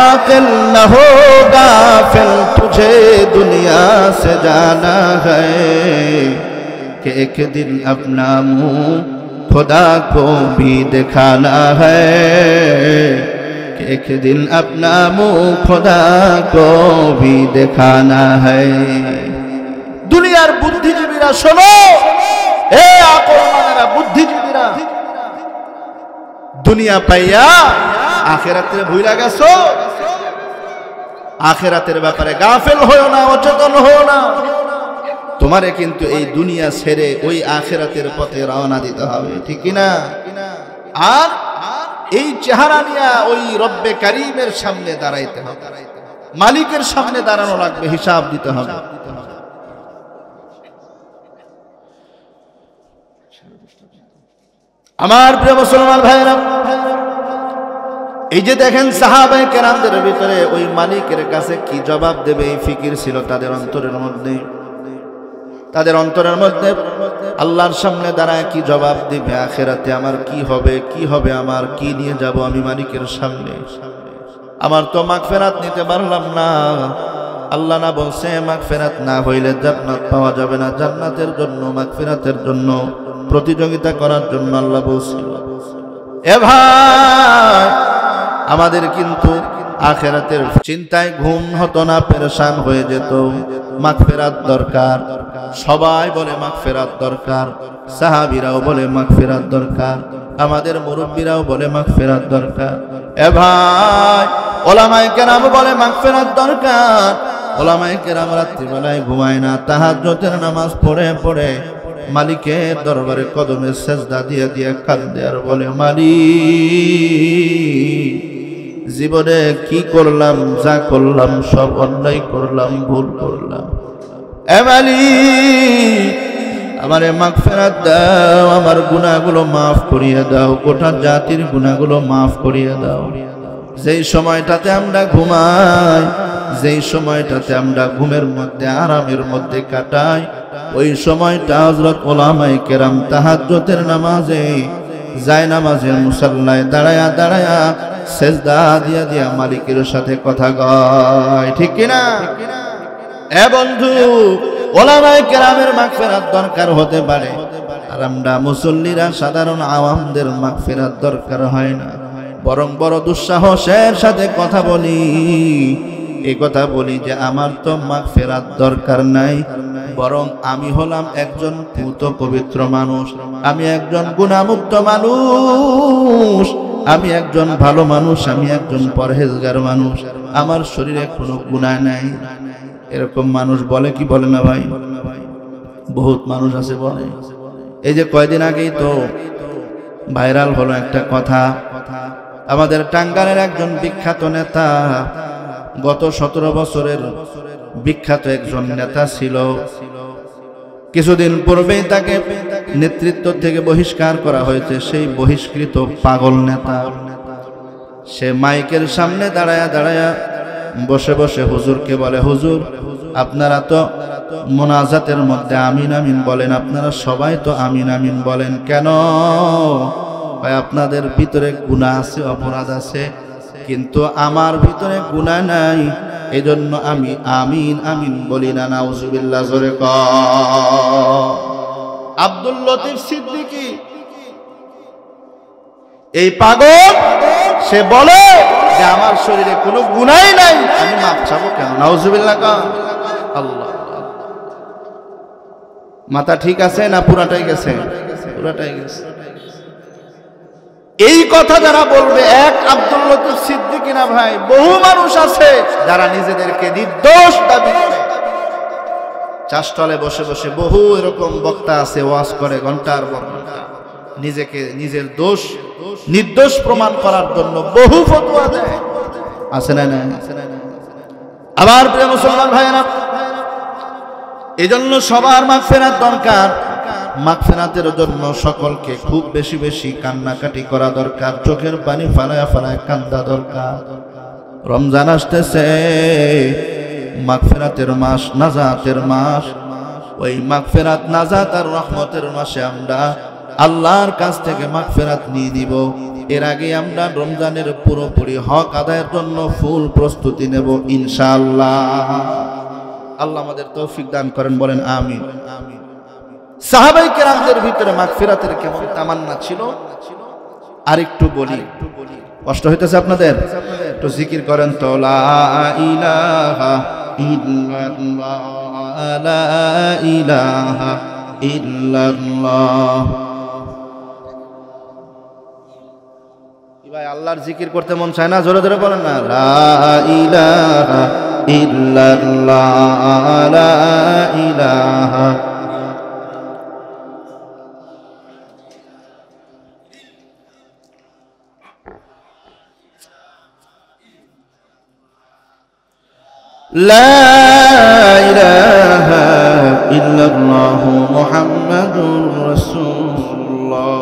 आकिल न हो गाफिल, तुझे दुनिया से जाना है कि एक दिन अपना मुंह खुदा को भी दिखाना है, कि एक दिन अपना मुंह खुदा को भी दिखाना है। दुनियार बुद्धिजीवीरा शोनो, ए আকলমানেরা, বুদ্ধিজীবীরা, দুনিয়া পাইয়া আখিরাতের ভুইলা গেছো। আখিরাতের ব্যাপারে গাফেল হয়ো না, অচেতন হয়ো না। তোমারে কিন্তু এই দুনিয়া ছেড়ে ওই আখিরাতের পথে রওনা দিতে হবে, ঠিক কি না? আর এই চেহারা নিয়ে ওই রব্বে কারীমের সামনে দাঁড়াইতে হবে, মালিকের সামনে দাঁড়ানো লাগবে, হিসাব দিতে হবে। আমার প্রিয় মুসলমান ভাইরা, এই যে দেখেন সাহাবায়ে কেরামদের ভিতরে ওই মালিকের কাছে কি জবাব দেবে এই ফিকির ছিল তাদের অন্তরের মধ্যে। তাদের অন্তরের মধ্যে আল্লাহর সামনে দাঁড়ায় কি জবাব দিবে, আখিরাতে আমার কি হবে, কি হবে, আমার কি নিয়ে যাব আমি মালিকের সামনে। আমার তো মাগফিরাত নিতে পারলাম না, আল্লাহ না বলছে মাগফিরাত না হইলে জান্নাত পাওয়া যাবে না, জান্নাতের জন্য, মাগফিরাতের জন্য প্রতিযোগিতা করার জন্য আল্লাহ বলছিল। এ ভাই, আমাদের কিন্তু আখিরাতের চিন্তায় ঘুম হতো না, পেরেশান হয়ে যেত। মাগফিরাত দরকার, সবাই বলে মাগফিরাত দরকার, সাহাবীরাও বলে মাগফিরাত দরকার, আমাদের মুরব্বীরাও বলে মাগফিরাত দরকার। এ ভাই, ওলামায়ে কেরাম বলে মাগফিরাত দরকার। ওলামায়ে কেরাম রাত্রিবেলায় ঘুমায় না, তাহাজ্জুদের নামাজ পড়ে পড়ে মালিকের দরবারে কদমে সেজদা দিয়ে দিয়ে কাঁদে আর বলে, মালিক, জীবনে কি করলাম, যা করলাম সব অন্যায় করলাম, ভুল করলাম। এ মালিক, আমারে মাগফিরাত দাও, আমার গুনাহগুলো মাফ করিয়ে দাও, গোটা জাতির গুনাহগুলো মাফ করিয়ে দাও। যেই সময়টাতে আমরা ঘুমাই, যেই সময়টাতে আমরা ঘুমের মধ্যে আরামের মধ্যে কাটাই, ওই সময়টা হযরত উলামায়ে কেরাম তাহাজ্জুদের নামাজে যায় নামাজের মুসাল্লায় দাঁড়ায়া দাঁড়ায়া সেজদা দিয়া দিয়া মালিকের সাথে কথা কয়, ঠিক কিনা? এ বন্ধু, উলামায়ে কেরামের মাগফিরাত দরকার হতে পারে, আর আমরা মুসল্লিরা সাধারণ আওয়ামদের মাগফিরাত দরকার হয় না। বরং বড় দুঃসাহসের সাথে কথা বলি, এই কথা বলি যে আমার তো মাগফিরাত দরকার নাই, বরং আমি হলাম একজন পূত পবিত্র মানুষ, আমি একজন গুনাহমুক্ত মানুষ, আমি একজন ভালো মানুষ, আমি একজন পরহেজগার মানুষ, আমার শরীরে কোনো গুনাহ নাই। এরকম মানুষ বলে কি বলে না ভাই? বহুত মানুষ আছে বলে। এই যে কয়দিন আগেই তো ভাইরাল হলো একটা কথা, আমাদের টাঙ্গাইলের একজন বিখ্যাত নেতা, গত 17 বছরের বিখ্যাত একজন নেতা ছিল, কিছুদিন পূর্বেই তাকে নেতৃত্ব থেকে বহিষ্কার করা হয়েছে। সেই বহিষ্কৃত পাগল নেতা সে মাইকের সামনে দাঁড়ায়া দাঁড়ায়া বসে বসে হুজুরকে বলে, হুজুর, আপনারা তো মোনাজাতের মধ্যে আমিন আমিন বলেন, আপনারা সবাই তো আমিন আমিন বলেন, কেন? ভাই, আপনাদের ভিতরে গুনাহ আছে, অপরাধ আছে, কিন্তু আমার ভিতরে গুনাহ নাই, এজন্য আমি আমিন আমিন বলি না। নাউজুবিল্লাহ, জোরে কও। আব্দুল লতিফ সিদ্দিকী এই পাগল, সে বলে যে আমার শরীরে কোনো গুনাহই নাই, আমি মাপ চাবো কেন? নাউজুবিল্লাহ কও। আল্লাহ, মাথা ঠিক আছে না পুরাটাই গেছে? পুরাটাই গেছে। এই কথা যারা বলবে, এক আব্দুল লতিফ সিদ্দিকী না ভাই, বহু মানুষ আছে যারা নিজেদেরকে নির্দোষ দাবি করে। চাষতলে বসে বসে বহু এরকম বক্তা আছে, ওয়াজ করে ঘন্টার পর ঘন্টা, নিজেকে নিজের দোষ নির্দোষ প্রমাণ করার জন্য বহু ফতোয়া দেয়, আছে না? আবার প্রিয় মুসলমান ভাইয়েরা, এজন্য সবার মাগফিরাত দরকার। মাগফিরাতের জন্য সকলকে খুব বেশি বেশি কান্নাকাটি করা দরকার, চোখের পানি ফালায়া ফালায়া কান্দা দরকার। রমজান আসতেছে, মাগফিরাতের মাস, নাজাতের মাস। ওই মাগফিরাত, নাজাত আর রহমতের মাসে আমরা আল্লাহর কাছ থেকে মাগফিরাত নিয়ে নিব। এর আগে আমরা রমজানের পুরোপুরি হক আদায়ের জন্য ফুল প্রস্তুতি নেব ইনশাআল্লাহ। আল্লাহ আমাদের তৌফিক দান করেন, বলেন আমিন। সাহাবায়ে কেরামদের ভিতরে মাগফিরাতের কেমন তামান্না ছিল আরেকটু বলি, কষ্ট হইতেছে আপনাদের? একটু জিকির করেন তো, লা ইলাহা ইল্লাল্লাহ, লা ইলাহা ইল্লাল্লাহ। ভাই, আল্লাহর জিকির করতে মন চায় না? জোরে জোরে বলেন না, লা ইলাহা ইল্লাল্লাহ, লা ইলাহা। লা ইলাহা ইল্লাল্লাহু মুহাম্মাদুর রাসূলুল্লাহ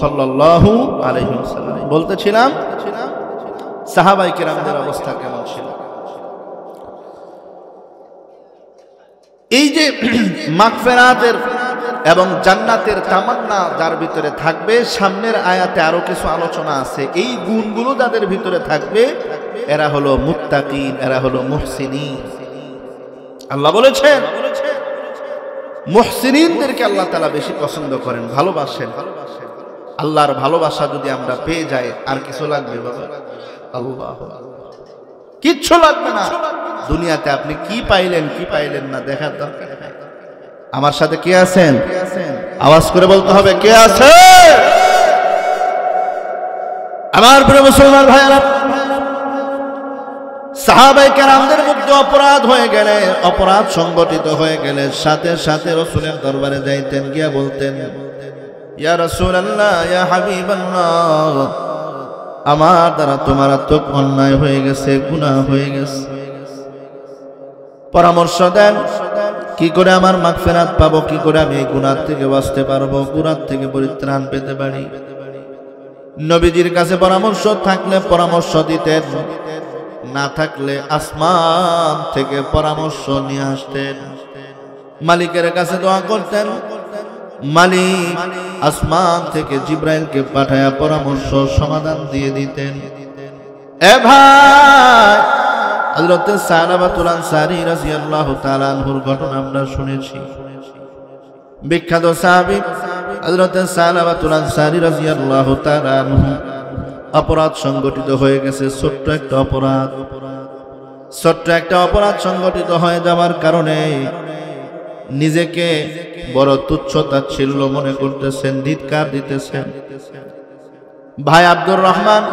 সাল্লাল্লাহু আলাইহি ওয়াসাল্লাম। বলতেছিলাম সাহাবায়ে কেরামদের অবস্থা কেমন ছিল। এই যে মাগফিরাতের এবং জান্নাতের তামান্না যার ভিতরে থাকবে, সামনের আয়াতে আরো কিছু আলোচনা আছে, এই গুণগুলো যাদের ভিতরে থাকবে এরা হলো মুত্তাকিন, এরা হলো মুহসিনিন। আল্লাহ বলেছেন মুহসিনিনদেরকে আল্লাহ তাআলা বেশি পছন্দ করেন, ভালোবাসেন। আল্লাহর ভালোবাসা যদি আমরা পেয়ে যাই, আর কিছু লাগবে বাবা? আল্লাহ, কিচ্ছু লাগবে না। দুনিয়াতে আপনি কি পাইলেন কি পাইলেন না দেখার দরকার। আমার সাথে কে আছেন? আওয়াজ করে বলতে হবে, কে আছে? আমার প্রিয় মুসলমান ভাইরা, সাহাবায়ে কেরামদের মধ্যে অপরাধ হয়ে গেলে, অপরাধ সংগঠিত হয়ে গেলে সাথে সাথে রাসূলের দরবারে যাইতেন, গিয়া বলতেন, ইয়া রাসূলুল্লাহ, ইয়া হাবিবাল্লাহ, আমার দ্বারা তোমার তো অন্যায় হয়ে গেছে, গুনাহ হয়ে গেছে, পরামর্শ দেন কি করে আমার মাগফিরাত পাবো, কি করে আমি এই গুনাহ থেকে বাঁচতে পারবো, গুনাহ থেকে পরিত্রাণ পেতে পারি। নবীজির কাছে পরামর্শ থাকলে পরামর্শ দিতেন, না থাকলে আসমান থেকে পরামর্শ নিয়ে আসতেন। মালিকের কাছে দোয়া করতেন, মালিক আসমান থেকে জিব্রাইলকে পাঠায়া পরামর্শ সমাধান দিয়ে দিতেন। এ ভাই, হযরত সালাবাতুল আনসারী রাদিয়াল্লাহু তাআলা আনহুর ঘটনা আমরা শুনেছি। বিখ্যাত সাহাবী হযরত সালাবাতুল আনসারী রাদিয়াল্লাহু তাআলা আনহু, অপরাধ সংগঠিত হয়ে গেছে, ছোট্ট একটা অপরাধ সংগঠিত হয়ে যাওয়ার কারণে নিজেকে বড় তুচ্ছ তাচ্ছিল্য মনে করতেছেন, ধিক্কার দিতেছেন। ভাই আব্দুর রহমান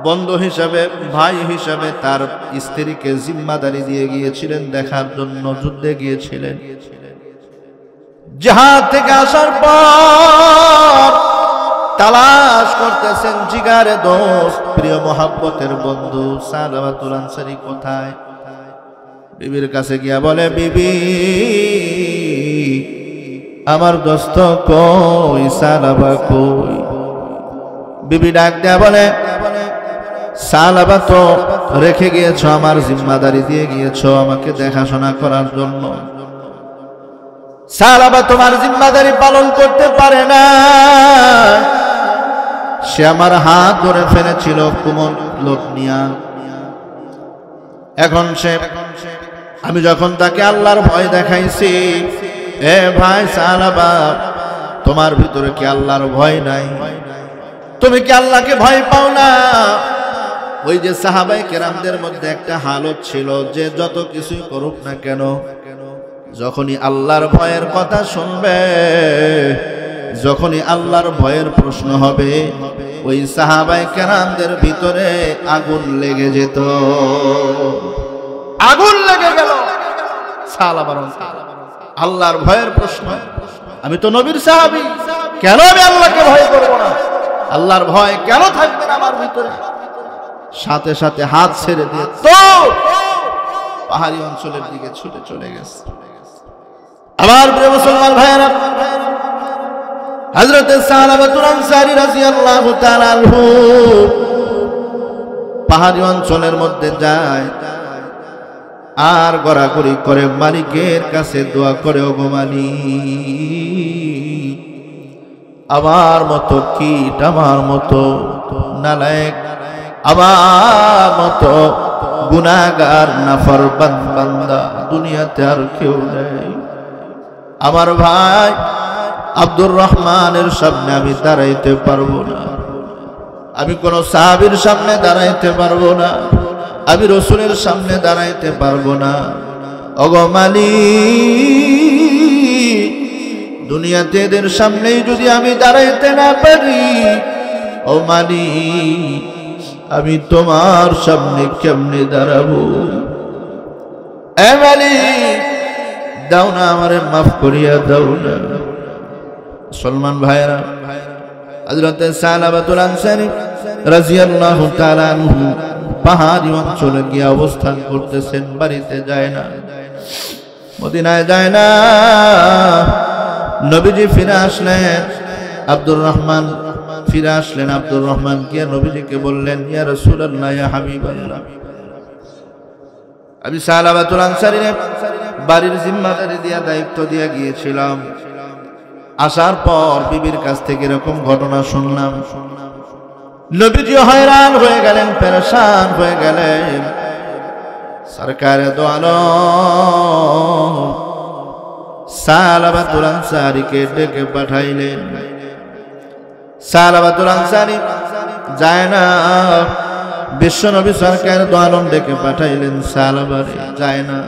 বন্ধু হিসাবে, ভাই হিসাবে তার স্ত্রীকে জিম্মাদারি দিয়ে গিয়েছিলেন, দেখার জন্য যুদ্ধে গিয়েছিলেন। জিহাদ থেকে আসার পর তালাশ করতেছেন জিগারে দোস্ত, প্রিয় মহব্বতের বন্ধু সালাবাতুল আনসারী কোথায়। বিবির কাছে গিয়া বলে, বিবি আমার দোস্ত কই, সালাবা কই। বিবি ডাক দেয়া বলে, সালাবা তো রেখে গিয়েছো, আমার জিম্মাদারি দিয়ে গিয়েছো আমাকে দেখাশোনা করার জন্য। সালাবা তোমার জিম্মাদারি পালন করতে পারে না, সে আমার হাত ধরে ফেলেছিল কোমল লোক নিয়া। এখন সে, আমি যখন তাকে আল্লাহর ভয় দেখাইছি, এ ভাই সালাবা, তোমার ভিতরে কি আল্লাহর ভয় নাই? তুমি কি আল্লাহকে ভয় পাও না? ওই যে সাহাবায়ে কেরামদের মধ্যে একটা হালত ছিল যে যত কিছুই করুক না কেন, যখনই আল্লাহর ভয়ের কথা শুনবে, যখনই আল্লাহর ভয়ের প্রশ্ন হবে, ওই সাহাবায়ে কেরামদের ভিতরে আগুন লেগে যেত। আগুন লেগে গেল সাহাবার। আল্লাহর ভয়ের প্রশ্ন, আমি তো নবীর সাহাবী, কেন আমি আল্লাহকে ভয় করব না? আল্লাহর ভয় কেন থাকবে না আমার ভিতরে? সাথে সাথে হাত ছেড়ে দিয়ে তো পাহাড়ি অঞ্চলের দিকে ছুটে চলে গেছে। আমার প্রিয় মুসলমান ভাইয়েরা, হযরত সালাবাতুল আনসারী রাদিয়াল্লাহু তাআলা আনহু পাহাড়ি অঞ্চলের মধ্যে যায় আর গড়াগড়ি করে মালিকের কাছে দোয়া করে, ওগো মালিক, আমার মতো কীট, আমার মতো নালায়েক, আমার মতো গুনাহগার নাফরমান বান্দা দুনিয়াতে আর কেউ নেই। আমার ভাই আব্দুর রহমানের সামনে আমি দাঁড়াইতে পারবো না, আমি কোন সাহাবীর সামনে দাঁড়াইতে পারবো না, আমি রাসূলের সামনে দাঁড়াইতে পারবো না। ওগো মালিক, দুনিয়াতে এদের সামনেই যদি আমি দাঁড়াইতে না পারি, ও মালিক, আমি তোমার সামনে কেমনে দাঁড়াবো? এ মালিক, দাও না, আমারে মাফ করিয়া দাও না। মুসলমান ভাইরা, হযরত সালাবাতুল আনসারী রাদিয়াল্লাহু তাআলা আনহু পাহাড়ি অঞ্চলে গিয়ে অবস্থান করতেছেন, বাড়িতে যায় না, মদিনায় যায় না। নবীজি ফিরে আসলেন, আব্দুর রহমান ফিরে আসলেন। আব্দুর রহমান গিয়ে নবীজিকে বললেন, ইয়া রাসূলুল্লাহ, ইয়া হাবিবাল্লাহ, আমি সালাবাতুল আনসারীর বাড়ির জিম্মাদারি দিয়া, দায়িত্ব দিয়া গিয়েছিলাম। আসার পর বিবির কাছ থেকে এরকম ঘটনা শুনলাম। নবীজি হয়রান হয়ে গেলেন, পেরেশান হয়ে গেলেন। সরকারে দো আলম সালাবাতুল আনসারীকে ডেকে পাঠাইলেন। সালাবাতুল আনসারী যায় না, বিশ্বনবী সরকার দো আলম ডেকে পাঠাইলেন, সালাবারে যায় না।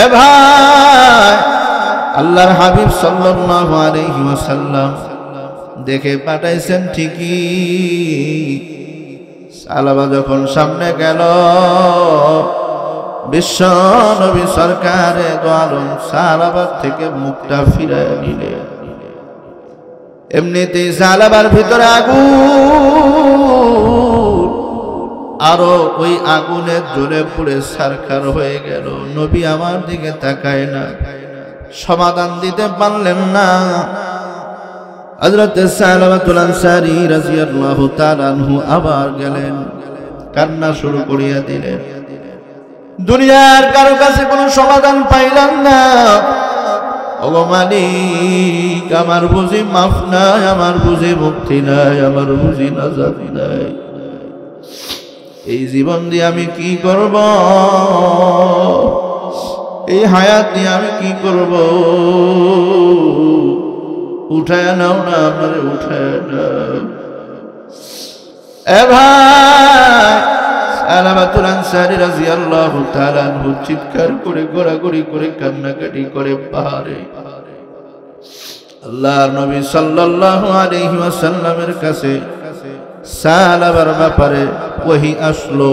এ ভাই, আল্লাহর হাবিব সাল্লাল্লাহু আলাইহি ওয়াসাল্লাম দেখে পাঠাইছেন ঠিকই, সালাবা যখন সামনে গেল, বিশ্ব নবী সরকারে দো আলম সালাবার থেকে মুখটা ফিরায় নিলেন। এমনিতেই সালাবার ভিতরে আগুন, আরো ওই আগুনের জ্বলে পুড়ে ছারখার হয়ে গেল। নবী আমার দিকে তাকায় না, সমাধান দিতে পারলেন না। হযরত সালাবাতুল আনসারী রাদিয়াল্লাহু তাআলা আনহু আবার গেলেন, কান্না শুরু করিয়া দিলেন। দুনিয়ার কারো কাছে কোনো সমাধান পাইলাম না। ওগো মালিক, আমার বুঝি মাফ নাই, আমার বুঝি মুক্তি নাই, আমার বুঝি নাজাত নাই। এই জীবন দিয়ে আমি কি করব? এই হায়াত দিয়ে আমি কি করব? উঠায় নাও না, আমারে উঠায় নাও। এ ভাই, সালাবাতুল আনসারী রাদিয়াল্লাহু তাআলা আনহু চিৎকার করে গোড়াগড়ি করে কান্নাকাটি করে পাহাড়ে আল্লাহর নবী সাল্লাল্লাহু আলাইহি ওয়াসাল্লামের কাছে সালাবার ব্যাপারে ওহী আসলো,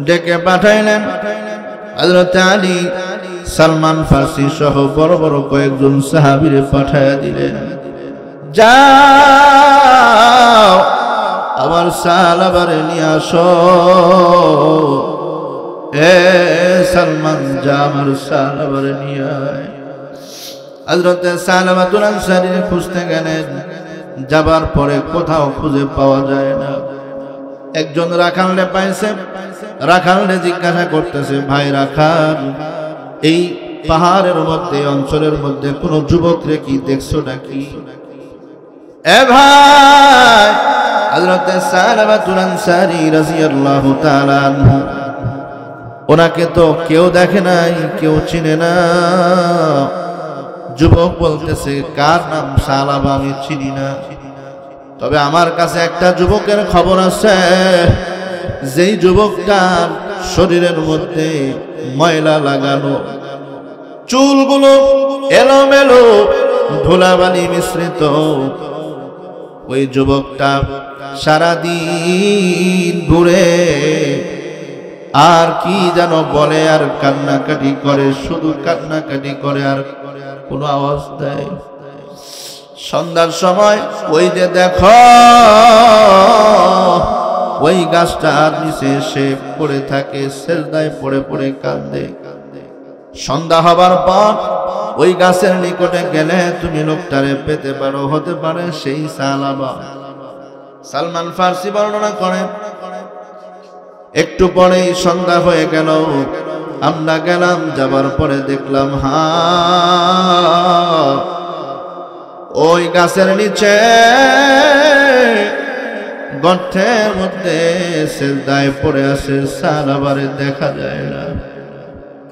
ডেকে পাঠাইলেন। হযরত আলী, সালমান ফারসি সহ বড় বড় কয়েকজন সাহাবীরে পাঠায়া দিলেন, যাও আমার সালাবারে নিয়ে আসো। এ সালমান, যা আমার সালাবারে নিয়ে আয়। হযরত সালাবাতুল আনসারী খুঁজতে গেলেন, যাবার পরে কোথাও খুঁজে পাওয়া যায় না। একজন রাখালরে পাইছে, রাখালরে জিজ্ঞাসা করতেছে, ভাই রাখাল, এই পাহাড়ের মধ্যে, অঞ্চলের মধ্যে কোন যুবকরে কি দেখছো নাকি? এ ভাই, হযরত সালাবাতুল আনসারী রাদিয়াল্লাহু তাআলা আনহু, ওনাকে তো কেউ দেখে নাই, কেউ চিনে না। যুবক বলতেছে, কার নাম সালাবা আমি চিনি না, তবে আমার কাছে একটা যুবকের খবর আছে, যেই যুবকটার শরীরের মধ্যে ময়লা লাগানো, চুলগুলো এলোমেলো, ধুলাবালি মিশ্রিত। ওই যুবকটা সারাদিন ঘুরে আর কি যেন বলে, আর কান্নাকাটি করে, শুধু কান্নাকাটি করে, আর কোনো আওয়াজ দেয়। সন্ধ্যার সময় ওই যে দেখো, ওই গাছটার নিচে সে পড়ে থাকে, সেজদায় পড়ে পড়ে কাঁদে। সন্ধ্যা হবার পর ওই গাছের নিকটে গেলে তুমি লোকটারে পেতে পারো, হতে পারে সেই সালাবা। সালমান ফারসি বর্ণনা করেন, একটু পরেই সন্ধ্যা হয়ে গেল, আমরা গেলাম, যাবার পরে দেখলাম ওই গাছের নিচে গর্তের মধ্যে সেজদায় পড়ে আছে, সালাবারে দেখা যায় না,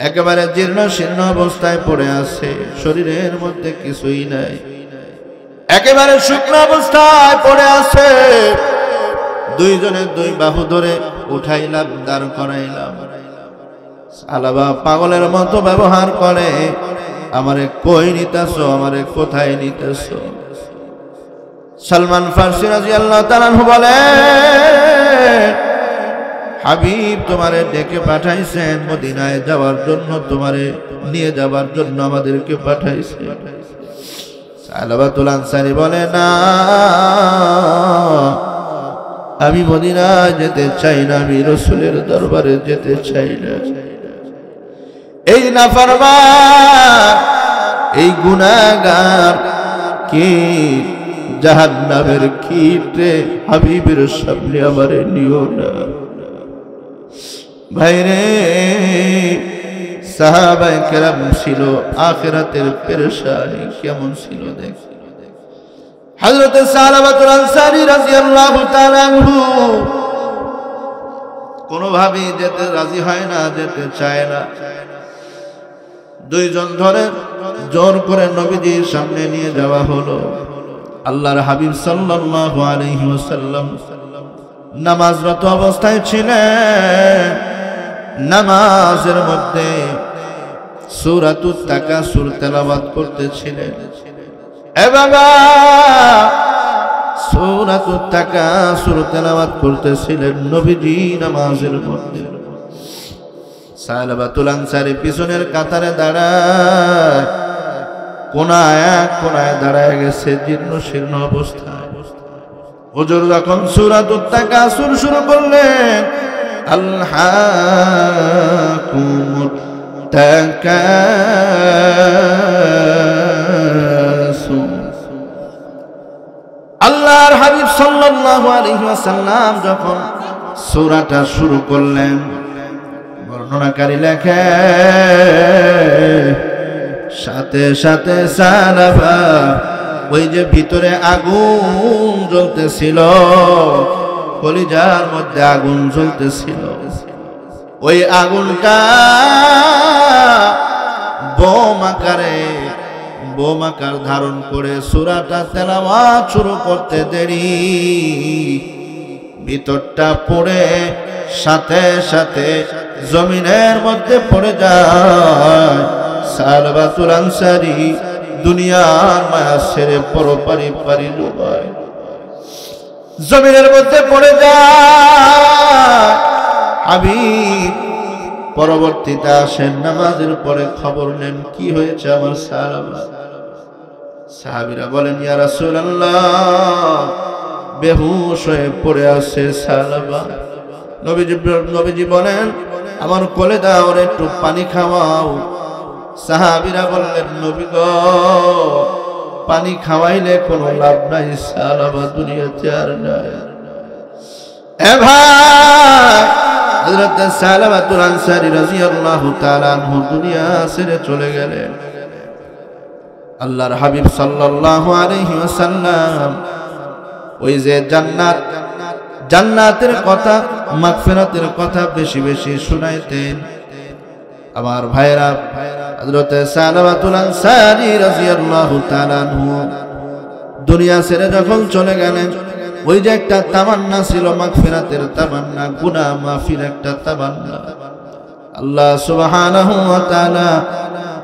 একেবারে জীর্ণ শীর্ণ অবস্থায় পড়ে আছে, শরীরের মধ্যে কিছুই নাই, একেবারে শুকনো অবস্থায় পড়ে আছে। দুইজনে দুই বাহু ধরে উঠাইলাম, দাঁড় করাইলাম। সালাবা পাগলের মতো ব্যবহার করে, আমারে কই নিতেছো, আমারে কোথায় নিতেছো? সালমান ফারসি রাদিয়াল্লাহু তাআলা আনহু বলে, হাবিব তোমারে ডেকে পাঠাইছেন মদিনায় যাওয়ার জন্য, তোমারে নিয়ে যাবার জন্য আমাদেরকে পাঠাইছে। সালাবাতুল আনসারী বলে, না, আমি মদিনায় যেতে চাই না, আমি রাসূলের দরবারে যেতে চাই না। এই নাফরমান, এই গুনাহগার কি জাহান্নামের কীটে হাবিবের সামনে আমারে নিও না। ভাইরে, সাহাবায়ে কেরাম ছিল, আখিরাতের পেরেশানি কেমন ছিল দেখ। হযরত সালাবাতুল আনসারী রাদিয়াল্লাহু তাআলা আনহু কোনোভাবেই যেতে রাজি হয় না, যেতে চায় না। দুইজন ধরে জোর করে নবীজির সামনে নিয়ে যাওয়া হলো। আল্লাহর হাবিব সাল্লাল্লাহু আলাইহি ওয়াসাল্লাম নামাজরত অবস্থায় ছিলেন। নামাজের মধ্যে সূরাতুত তাকাসুর তেলাওয়াত করতেছিলেন। এ বাবা, সূরাতুত তাকাসুর তেলাওয়াত করতেছিলেন নবীজি নামাজের মধ্যে। সালাবাতুল আনসারী পিছনের কাতারে দাঁড়ায়, কোনায় দাঁড়ায় গেছে জীর্ণ শীর্ণ অবস্থায়। হুজুর যখন সূরাতুত তাকাসুর শুরু করলেন, আলহাকুমুত তাকাসুর, আল্লাহর হাবিব সাল্লাল্লাহু আলাইহি ওয়াসাল্লাম যখন সূরাটা শুরু করলেন, বর্ণনাকারী লেখে সাথে সাথে সালাফা ওই যে ভিতরে আগুন জ্বলতেছিল, কলিজার মধ্যে আগুন জ্বলতেছিল, ওই আগুনটা বোমাকার ধারণ করে সূরাটা তেলাওয়াত শুরু করতে দেরি ভিতরটা পড়ে সাথে সাথে জমিনের মধ্যে পড়ে যায়। সালাবাতুল আনসারী দুনিয়ার মায়া ছেড়ে পরপারি পারি ডুবায় জমিনের মধ্যে পড়ে যায়। হাবিব পরবর্তীতে আসেন, নামাজের পরে খবর নেন কি হয়েছে আমার সাহাবা। সাহাবীরা বলেন, ইয়া রাসূলুল্লাহ, বেহুশ হয়ে পড়ে আছে সাহাবা। নবীজি বলেন, আমার কোলে দাও, একটু পানি খাওয়াও। সাহাবীরা বললেন, নবী গো, পানি খাওয়াইলে কোনো লাভ নাই, সাহাবা দুনিয়াতে আর নাই। এ ভাই, হযরত সালাবাতুল আনসারী রাদিয়াল্লাহু তাআলা আনহু দুনিয়া ছেড়ে চলে গেলেন। আল্লাহর হাবিব সাল্লাল্লাহু আলাইহি ওয়াসাল্লাম ওই যে জান্নাতের কথা, মাগফিরাতের কথা বেশি বেশি শুনাইতেন। আমার ভাইরা, হযরত সালাবাতুল আনসারী রাদিয়াল্লাহু তাআলা আনহু দুনিয়া ছেড়ে যখন চলে গেলেন, ওই যে একটা তামান্না ছিল, মাগফিরাতের তামান্না, গুনাহ মাফির একটা তামান্না, আল্লাহ সুবহানাহু ওয়া তাআলা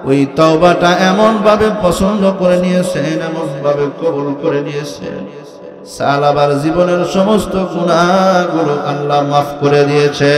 ওই তওবাটা এমন ভাবে পছন্দ করে নিয়েছেন, এমন ভাবে কবুল করে নিয়েছেন, সালাবার জীবনের সমস্ত গুনাহগুলো আল্লাহ মাফ করে দিয়েছে।